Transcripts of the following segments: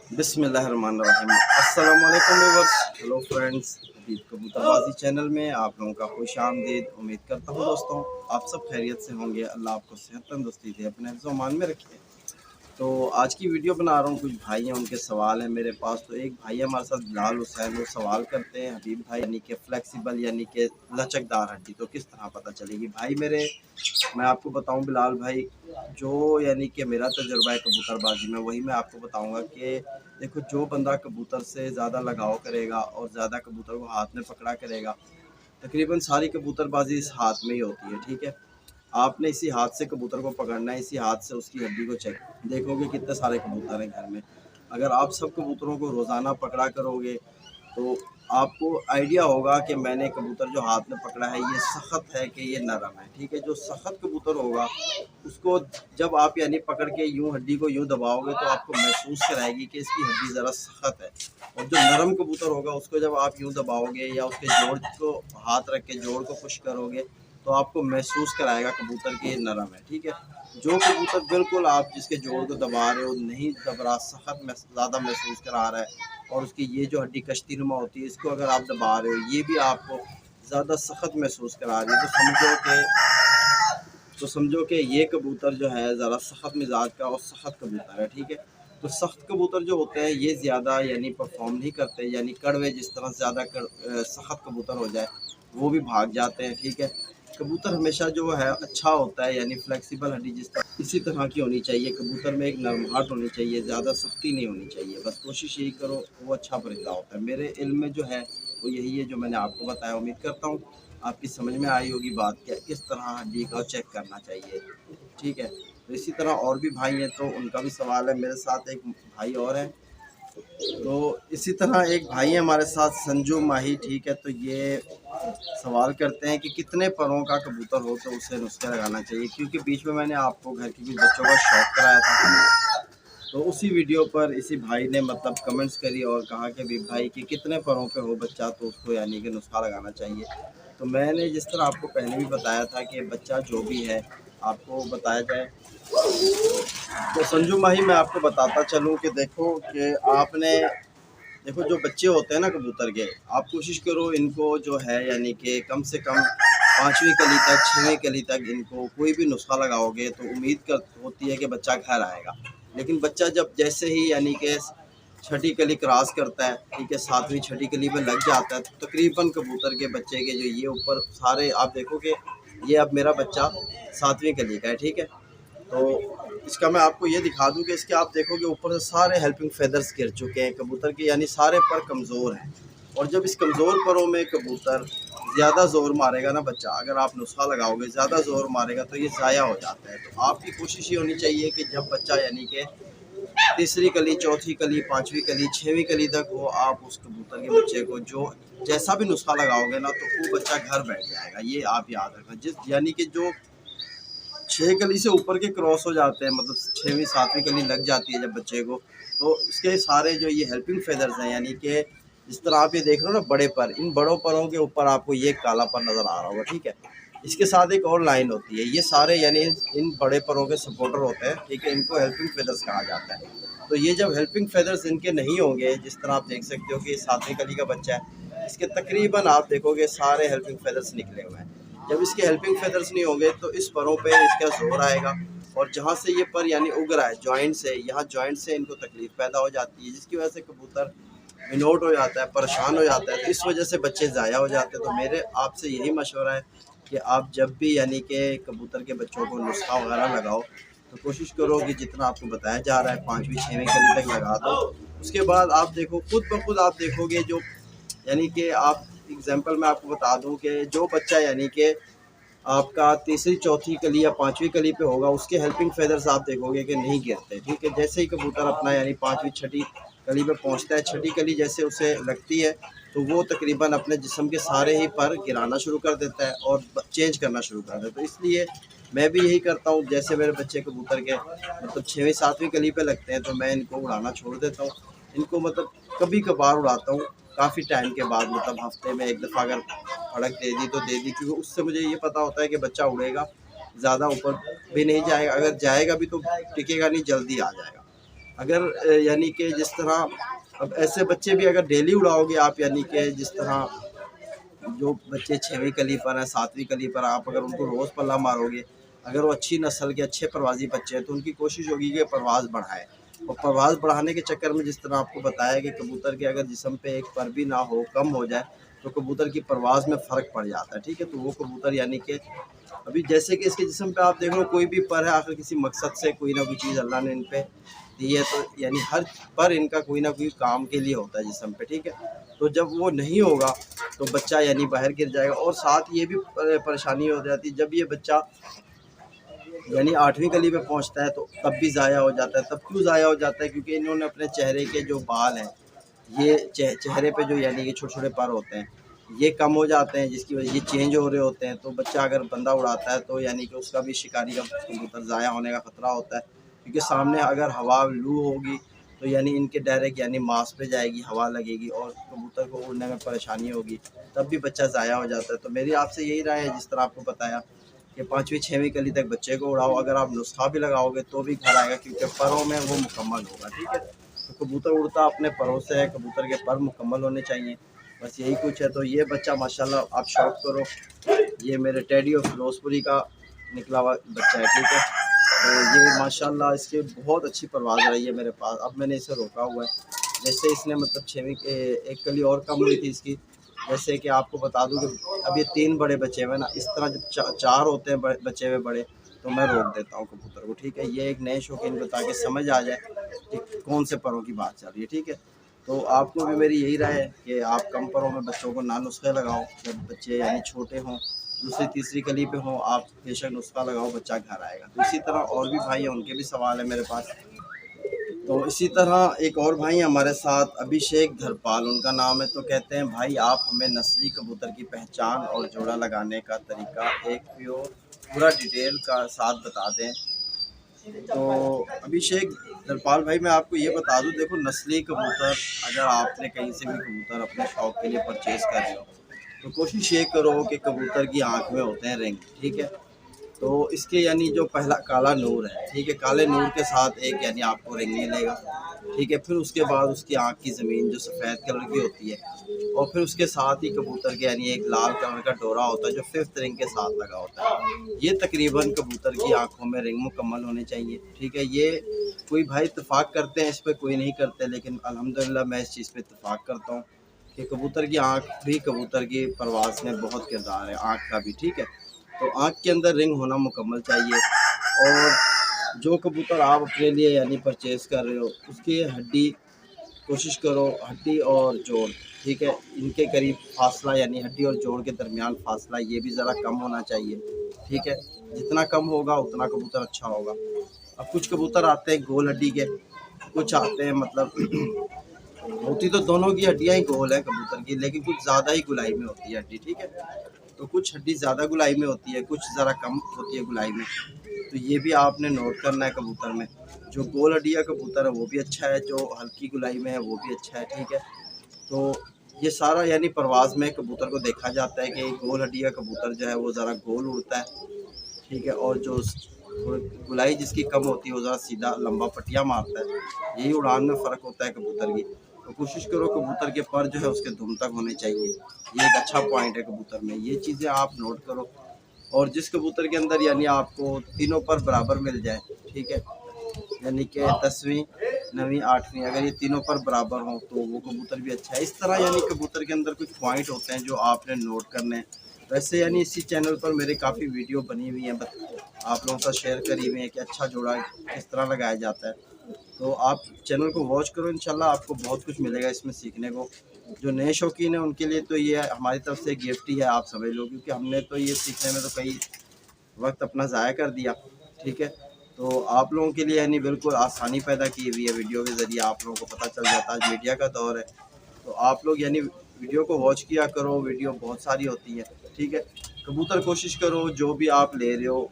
बिस्मिल्लाहिर्रहमानिर्रहीम। अस्सलाम वालेकुम व्यूअर्स, हेलो फ्रेंड्स, हबीब कबूतरबाजी चैनल में आप लोगों का खुश आमदीद। उम्मीद करता हूँ दोस्तों आप सब खैरियत से होंगे। अल्लाह आपको सेहत तंदुरुस्ती दे, अपने हिफ्ज़ व अमान में रखे। तो आज की वीडियो बना रहा हूँ, कुछ भाई हैं उनके सवाल हैं मेरे पास। तो एक भाई हमारे साथ बिलाल हुसैन, वो सवाल करते हैं हबीब भाई यानी कि फ्लेक्सिबल यानी कि लचकदार हड्डी तो किस तरह पता चलेगी। भाई मेरे, मैं आपको बताऊं बिलाल भाई, जो यानी कि मेरा तजुर्बा है कबूतरबाजी में, वही मैं आपको बताऊंगा कि देखो, जो बंदा कबूतर से ज़्यादा लगाव करेगा और ज़्यादा कबूतर को हाथ में पकड़ा करेगा, तकरीबन सारी कबूतरबाजी इस हाथ में ही होती है। ठीक है, आपने इसी हाथ से कबूतर को पकड़ना है, इसी हाथ से उसकी हड्डी को चेक देखोगे कितने सारे कबूतर हैं घर में। अगर आप सब कबूतरों को रोज़ाना पकड़ा करोगे तो आपको आइडिया होगा कि मैंने कबूतर जो हाथ में पकड़ा है ये सख्त है कि ये नरम है। ठीक है, जो सख्त कबूतर होगा उसको जब आप यानी पकड़ के यूं हड्डी को यूं दबाओगे तो आपको महसूस कराएगी कि इसकी हड्डी ज़रा सख्त है। और जो नरम कबूतर होगा उसको जब आप यूं दबाओगे या उसके जोड़ को हाथ रख के जोड़ को पुश करोगे तो आपको महसूस कराएगा कबूतर कि ये नरम है। ठीक है, जो कबूतर बिल्कुल आप जिसके जोड़ को दबा रहे हो नहीं दब रहा, सख्त में ज़्यादा महसूस करा रहा है, और उसकी ये जो हड्डी कश्ती नुमा होती है इसको अगर आप दबा रहे हो ये भी आपको ज़्यादा सख्त महसूस करा रही है, तो समझो कि ये कबूतर जो है ज़रा सख्त मिजाज का और सख्त कबूतर है। ठीक है, तो सख्त कबूतर जो होते हैं ये ज़्यादा यानी परफॉर्म नहीं करते, यानी कड़वे जिस तरह ज़्यादा सख्त कबूतर हो जाए वो भी भाग जाते हैं। ठीक है, कबूतर हमेशा जो है अच्छा होता है, यानी फ्लेक्सिबल हड्डी जिस तरह इसी तरह की होनी चाहिए। कबूतर में एक नरमाहट होनी चाहिए, ज़्यादा सख्ती नहीं होनी चाहिए। बस कोशिश यही करो, वो अच्छा परिंदा होता है। मेरे इल्म में जो है वो यही है जो मैंने आपको बताया। उम्मीद करता हूँ आपकी समझ में आई होगी बात क्या किस तरह हड्डी का चेक करना चाहिए। ठीक है, तो इसी तरह और भी भाई हैं तो उनका भी सवाल है। मेरे साथ एक भाई और हैं, तो इसी तरह एक भाई है हमारे साथ संजू माही। ठीक है, तो ये सवाल करते हैं कि कितने परों का कबूतर हो तो उसे नुस्खा लगाना चाहिए। क्योंकि बीच में मैंने आपको घर के कुछ बच्चों का शौक कराया था, तो उसी वीडियो पर इसी भाई ने मतलब कमेंट्स करी और कहा कि भी भाई कि कितने परों पे हो बच्चा तो उसको यानी कि नुस्खा लगाना चाहिए। तो मैंने जिस तरह आपको पहले भी बताया था कि बच्चा जो भी है आपको बताया जाए। तो संजू माही मैं आपको बताता चलूँ कि देखो कि आपने देखो जो बच्चे होते हैं ना कबूतर के, आप कोशिश करो इनको जो है यानी कि कम से कम 5वीं कली तक 6वीं कली तक इनको कोई भी नुस्खा लगाओगे तो उम्मीद कर होती है कि बच्चा घर आएगा। लेकिन बच्चा जब जैसे ही यानी कि 6ठी कली क्रॉस करता है, ठीक है, 7वीं 6ठी कली पे लग जाता है, तो तकरीबन कबूतर के बच्चे के जो ये ऊपर सारे आप देखो कि ये अब मेरा बच्चा 7वीं कली का है। ठीक है, तो इसका मैं आपको ये दिखा दूं कि इसके आप देखोगे ऊपर से सारे हेल्पिंग फेदर्स गिर चुके हैं कबूतर के, यानी सारे पर कमज़ोर हैं। और जब इस कमज़ोर परों में कबूतर ज़्यादा ज़ोर मारेगा ना बच्चा, अगर आप नुस्खा लगाओगे ज़्यादा ज़ोर मारेगा तो ये ज़ाया हो जाता है। तो आपकी कोशिश ये होनी चाहिए कि जब बच्चा यानी कि 3री कली 4थी कली 5वीं कली 6वीं कली तक हो, आप उस कबूतर के बच्चे को जो जैसा भी नुस्खा लगाओगे ना तो वो बच्चा घर बैठ जाएगा। ये आप याद रखना। जिस यानी कि जो 6 कली से ऊपर के क्रॉस हो जाते हैं, मतलब 6वीं 7वीं कली लग जाती है जब बच्चे को, तो इसके सारे जो ये हेल्पिंग फेदर्स हैं, यानी कि जिस तरह आप ये देख रहे हो ना बड़े पर, इन बड़ों परों के ऊपर आपको ये काला पर नज़र आ रहा होगा। ठीक है, इसके साथ एक और लाइन होती है, ये सारे यानी इन बड़े परों के सपोर्टर होते हैं। ठीक है, इनको हेल्पिंग फेदर्स कहा जाता है। तो ये जब हेल्पिंग फेदर्स इनके नहीं होंगे, जिस तरह आप देख सकते हो कि 7वीं कली का बच्चा है, इसके तकरीबन आप देखोगे सारे हेल्पिंग फेदर्स निकले हुए हैं। जब इसके हेल्पिंग फेदर्स नहीं होंगे तो इस परों पे इसका जोर आएगा, और जहाँ से ये पर यानी उग रहा है जॉइंट से, यहाँ जॉइंट से इनको तकलीफ पैदा हो जाती है, जिसकी वजह से कबूतर विनोट हो जाता है, परेशान हो जाता है। तो इस वजह से बच्चे ज़ाया हो जाते हैं। तो मेरे आपसे यही मशवरा है कि आप जब भी यानी कि कबूतर के बच्चों को नुस्खा वगैरह लगाओ तो कोशिश करो कि जितना आपको बताया जा रहा है 5वीं 6वीं कली तक लगा दो। उसके बाद आप देखो खुद ब खुद आप देखोगे जो यानी कि आप एग्जांपल मैं आपको बता दूं कि जो बच्चा यानी कि आपका 3री 4थी कली या 5वीं कली पे होगा, उसके हेल्पिंग फेदर्स आप देखोगे कि नहीं गिरते। ठीक है, जैसे ही कबूतर अपना यानी 5वीं 6ठी कली पे पहुंचता है, 6ठी कली जैसे उसे लगती है तो वो तकरीबन अपने जिस्म के सारे ही पर गिराना शुरू कर देता है और चेंज करना शुरू कर देता है। तो इसलिए मैं भी यही करता हूँ, जैसे मेरे बच्चे कबूतर के मतलब 6वीं 7वीं कली पे लगते हैं तो मैं इनको उड़ाना छोड़ देता हूँ। इनको मतलब कभी कभार उड़ाता हूँ, काफ़ी टाइम के बाद, मतलब हफ्ते में एक दफ़ा अगर फड़क दे दी तो दे दी, क्योंकि उससे मुझे ये पता होता है कि बच्चा उड़ेगा, ज़्यादा ऊपर भी नहीं जाएगा, अगर जाएगा भी तो टिकेगा नहीं, जल्दी आ जाएगा। اگر یعنی کہ جس طرح اب ایسے بچے بھی اگر ڈیلی اڑاؤ گے آپ، یعنی کہ جس طرح جو بچے 6ویں کلی پر ہیں 7ویں کلی پر، آپ اگر ان کو روز پلہ مارو گے، اگر وہ اچھی نسل کے اچھے پروازی بچے ہیں تو ان کی کوشش ہوگی کہ پرواز بڑھائے، اور پرواز بڑھانے کے چکر میں جس طرح آپ کو بتایا کہ کبوتر کے اگر جسم پہ ایک پر بھی نہ ہو، کم ہو جائے، تو کبوتر کی پرواز میں فرق پڑ جاتا ہے، ٹھیک ہے۔ تو وہ کبوتر یعنی کہ ابھی جیسے کہ اس کے جسم پہ آپ دیکھ لو کوئی بھی پر ہے، آخر کسی مقصد سے کوئی نہ کوئی چیز اللہ نے ان پہ دی ہے، تو یعنی ہر پر ان کا کوئی نہ کوئی کام کے لیے ہوتا ہے جسم پہ، ٹھیک ہے۔ تو جب وہ نہیں ہوگا تو بچہ یعنی باہر گر جائے گا، اور ساتھ یہ بھی پریشانی ہو جاتی ہے جب یہ بچہ یعنی 8ویں کلی پہ پہنچتا ہے تو تب بھی ضائع ہو جاتا ہے۔ تب کیوں ضائع ہو جاتا ہے؟ کیونکہ انہوں نے اپنے چہرے کے جو بال ہیں، یہ چہرے پہ جو یعنی کہ چھوٹے چھوٹے پر ہوتے ہیں، یہ کم ہو جاتے ہیں، جس کی وجہ یہ چینج ہو رہے ہوتے ہیں، تو بچہ اگر بندہ اڑاتا ہے تو یعنی کہ اس کا بھی شکاری کا کبوتر ضائع ہونے کا خطرہ ہوتا ہے، کیونکہ سامنے اگر ہوا لو ہوگی تو یعنی ان کے ڈائریکٹ یعنی ماس پہ جائے گی، ہوا لگے گی اور کبوتر کو اڑنے میں پریشانی ہوگی، تب بھی بچہ ضائع ہو جاتا ہے۔ تو میری آپ سے یہی رائے ہے، جس طرح آپ کو بتایا کہ 5ویں 6ویں کلی تک بچے کو اڑاؤ، اگر آپ نسخہ بھی لگاؤ گے تو بھی گھر آئے گا، کیونکہ پروں میں وہ مکمل ہوگا، ٹھیک ہے۔ تو کبوتر اڑتا اپنے پروں سے ہے، کبوتر کے پر مکمل ہونے چاہیے، بس یہی کچھ ہے۔ تو یہ بچہ ماشاءاللہ آپ شوق کرو، یہ میرے ٹیڈی اور فیروز پوری کا نکلا ہوا بچہ ہے، ٹھیک ہے۔ تو یہ ماشاءاللہ اس کے بہت اچھی پرواز رہی ہے میرے پاس، اب میں نے اسے روکا ہوا ہے، جیسے اس نے مطلب 6ویں ایک کلی اور کم ہوئی تھی اس کی، جیسے کہ آپ کو بتا دوں کہ اب یہ 3 بڑے بچے ہوئے نا، اس طرح جب 4 ہوتے ہیں بچے ہوئے بڑے تو میں روک دیتا ہوں کبوتر کو، ٹھیک ہے۔ یہ ایک نئے شوقین کو تاکہ سمجھ آ جائے کہ کون سے پروں کی بات چل رہی ہے، ٹھیک ہے۔ تو آپ کو بھی میری یہی رائے ہے کہ آپ کم پروں میں بچوں کو نہ نسخے لگاؤ، جب بچے یعنی چھوٹے ہوں، 2ری 3ری کلی پہ ہوں، آپ بے شک نسخہ لگاؤ، بچہ گھر آئے گا۔ تو اسی طرح اور بھی بھائی ہیں، ان کے بھی سوال ہے میرے پاس۔ تو اسی طرح ایک اور بھائی ہمارے ساتھ ابھیشیک دھرپال ان کا نام ہے، تو کہتے ہیں بھائی آپ ہمیں نسلی کبوتر کی پہچان اور جوڑا لگانے کا طریقہ ایک پورا ڈیٹیل کا ساتھ بتا دیں۔ تو ابھیشیک دھرپال بھائی میں آپ کو یہ بتا دوں، دیکھو نسلی کبوتر اگر آپ نے کہیں سے بھی کبوتر اپنے شوق کے لیے پرچیز کر رہے ہو تو کوشش یہ کرو کہ کبوتر کی آنکھ میں ہوتے ہیں رنگ، ٹھیک ہے۔ تو اس کے یعنی جو پہلا کالا نور ہے، ٹھیک ہے، کالے نور کے ساتھ ایک یعنی آپ کو رنگ ملے گا، ٹھیک ہے۔ پھر اس کے بعد اس کی آنکھ کی زمین جو سفید کلر کی ہوتی ہے، اور پھر اس کے ساتھ ہی کبوتر کے یعنی ایک لال کلر کا ڈورا ہوتا ہے جو 5th رنگ کے ساتھ لگا ہوتا ہے۔ یہ تقریباً کبوتر کی آنکھوں میں رنگ مکمل ہونے چاہیے، ٹھیک ہے۔ یہ کوئی بھائی اتفاق کرتے ہیں اس پہ، کوئی نہیں کرتے، لیکن الحمدللہ میں اس چیز پہ اتفاق کرتا ہوں کہ کبوتر کی آنکھ بھی کبوتر کی پرواز میں بہت کردار ہے، آنکھ کا بھی، ٹھیک ہے۔ تو آنکھ کے اندر رنگ ہونا مکمل چاہیے، اور جو کبوتر آپ اپنے لیے یعنی پرچیز کر رہے ہو اس کی ہڈی کوشش کرو، ہڈی اور جوڑ، ٹھیک ہے، ان کے قریب فاصلہ یعنی ہڈی اور جوڑ کے درمیان فاصلہ یہ بھی ذرا کم ہونا چاہیے، ٹھیک ہے۔ جتنا کم ہوگا اتنا کبوتر اچھا ہوگا۔ اب کچھ کبوتر آتے ہیں گول ہڈی کے، کچھ آتے ہیں مطلب ہوتی تو دونوں کی ہڈیاں ہی گول ہیں کبوتر کی، لیکن کچھ زیادہ ہی گلائی میں ہوتی ہے ہڈی، ٹھیک ہے۔ تو کچھ ہڈی زیادہ گلائی میں ہوتی ہے، کچھ ذرا کم ہوتی ہے گلائی میں، تو یہ بھی آپ نے نوٹ کرنا ہے کبوتر میں۔ جو گول ہڈیا کبوتر ہے وہ بھی اچھا ہے، جو ہلکی گلائی میں ہے وہ بھی اچھا ہے، ٹھیک ہے۔ تو یہ سارا یعنی پرواز میں کبوتر کو دیکھا جاتا ہے کہ گول ہڈیا کبوتر جو ہے وہ ذرا گول اڑتا ہے، ٹھیک ہے، اور جو گلائی جس کی کم ہوتی ہے وہ ذرا سیدھا لمبا پٹیاں مارتا ہے، یہی اڑان میں فرق ہوتا ہے کبوتر کی۔ تو کوشش کرو کبوتر کے پر جو ہے اس کے دم تک ہونے چاہیے، یہ ایک اچھا پوائنٹ ہے کبوتر میں، یہ چیزیں آپ نوٹ کرو۔ اور جس کبوتر کے اندر یعنی آپ کو تینوں پر برابر مل جائے، ٹھیک ہے، یعنی کہ 10ویں 9ویں 8ویں اگر یہ تینوں پر برابر ہوں تو وہ کبوتر بھی اچھا ہے۔ اس طرح یعنی کبوتر کے اندر کچھ پوائنٹ ہوتے ہیں جو آپ نے نوٹ کرنے ہیں۔ ویسے یعنی اسی چینل پر میرے کافی ویڈیو بنی ہوئی ہیں، آپ لوگوں کا شیئر کری ہوئی ہیں کہ اچھا جوڑا کس طرح لگایا جاتا ہے، تو آپ چینل کو واچ کرو، انشاءاللہ آپ کو بہت کچھ ملے گا اس میں سیکھنے کو۔ جو نئے شوقین ہیں ان کے لیے تو یہ ہماری طرف سے گفٹ ہی ہے، آپ سمجھ لو، کیونکہ ہم نے تو یہ سیکھنے میں تو کئی وقت اپنا ضائع کر دیا، ٹھیک ہے۔ تو آپ لوگوں کے لیے یعنی بالکل آسانی پیدا کی ہوئی ہے، ویڈیو کے ذریعے آپ لوگوں کو پتہ چل جاتا ہے، آج میڈیا کا دور ہے، تو آپ لوگ یعنی ویڈیو کو واچ کیا کرو، ویڈیو بہت ساری ہوتی ہے، ٹھیک ہے۔ کبوتر کوشش کرو جو بھی آپ لے رہے ہو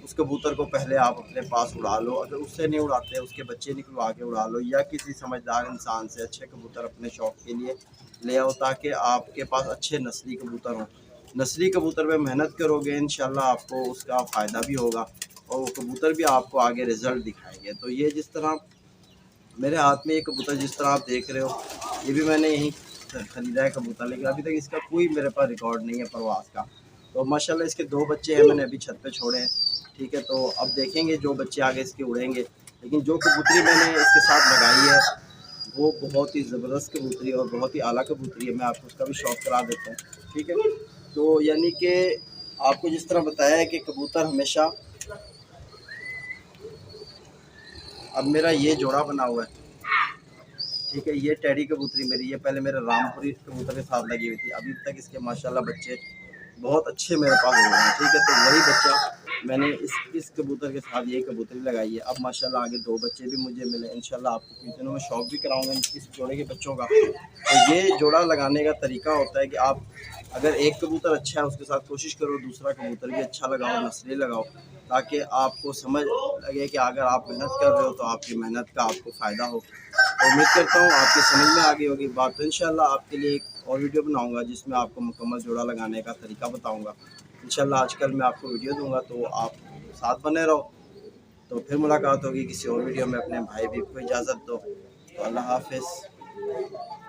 اس کبوتر کو پہلے آپ اپنے پاس اڑا لو، اگر اس سے نہیں اڑاتے اس کے بچے نکلوا کے اڑا لو، یا کسی سمجھدار انسان سے اچھے کبوتر اپنے شوق کے لیے لے آؤ تاکہ آپ کے پاس اچھے نسلی کبوتر ہوں۔ نسلی کبوتر میں محنت کرو گے انشاءاللہ آپ کو اس کا فائدہ بھی ہوگا، اور وہ کبوتر بھی آپ کو آگے رزلٹ دکھائیں گے۔ تو یہ جس طرح मेरे हाथ में ये कबूतर जिस तरह आप देख रहे हो, ये भी मैंने यहीं ख़रीदा है कबूतर, लेकिन अभी तक इसका कोई मेरे पास रिकॉर्ड नहीं है परवाज़ का। तो माशाल्लाह इसके 2 बच्चे हैं, मैंने अभी छत पे छोड़े हैं, ठीक है। तो अब देखेंगे जो बच्चे आगे इसके उड़ेंगे। लेकिन जो कबूतरी मैंने इसके साथ लगाई है वो बहुत ही ज़बरदस्त कबूतरी है और बहुत ही आला कबूतरी है। मैं आपको उसका भी शौक करा देता हूँ, ठीक है। तो यानी कि आपको जिस तरह बताया है कि कबूतर हमेशा, अब मेरा ये जोड़ा बना हुआ है, ठीक है। ये टेडी कबूतरी मेरी, ये पहले मेरे रामपुरी कबूतर के साथ लगी हुई थी। अभी तक इसके माशाल्लाह बच्चे बहुत अच्छे मेरे पास हो गए हैं, ठीक है। तो वही बच्चा मैंने इस कबूतर के साथ ये कबूतरी लगाई है। अब माशाल्लाह आगे 2 बच्चे भी मुझे मिले, इंशाल्लाह आपको कुछ दिनों में शौक भी कराऊंगा इस जोड़े के बच्चों का। तो ये जोड़ा लगाने का तरीका होता है कि आप अगर एक कबूतर अच्छा है उसके साथ कोशिश करो दूसरा कबूतर भी अच्छा लगाओ, नस्ली लगाओ, ताकि आपको समझ लगे कि अगर आप मेहनत कर रहे हो तो आपकी मेहनत का आपको फ़ायदा हो। तो उम्मीद करता हूँ आपकी समझ में आ गई होगी बात। तो इंशाल्लाह आपके लिए एक और वीडियो बनाऊंगा जिसमें आपको मुकम्मल जोड़ा लगाने का तरीका बताऊंगा। इंशाल्लाह आजकल मैं आपको वीडियो दूंगा, तो आप साथ बने रहो। तो फिर मुलाकात होगी किसी और वीडियो में। अपने भाई भी को इजाज़त दो। तो अल्लाह हाफिज़।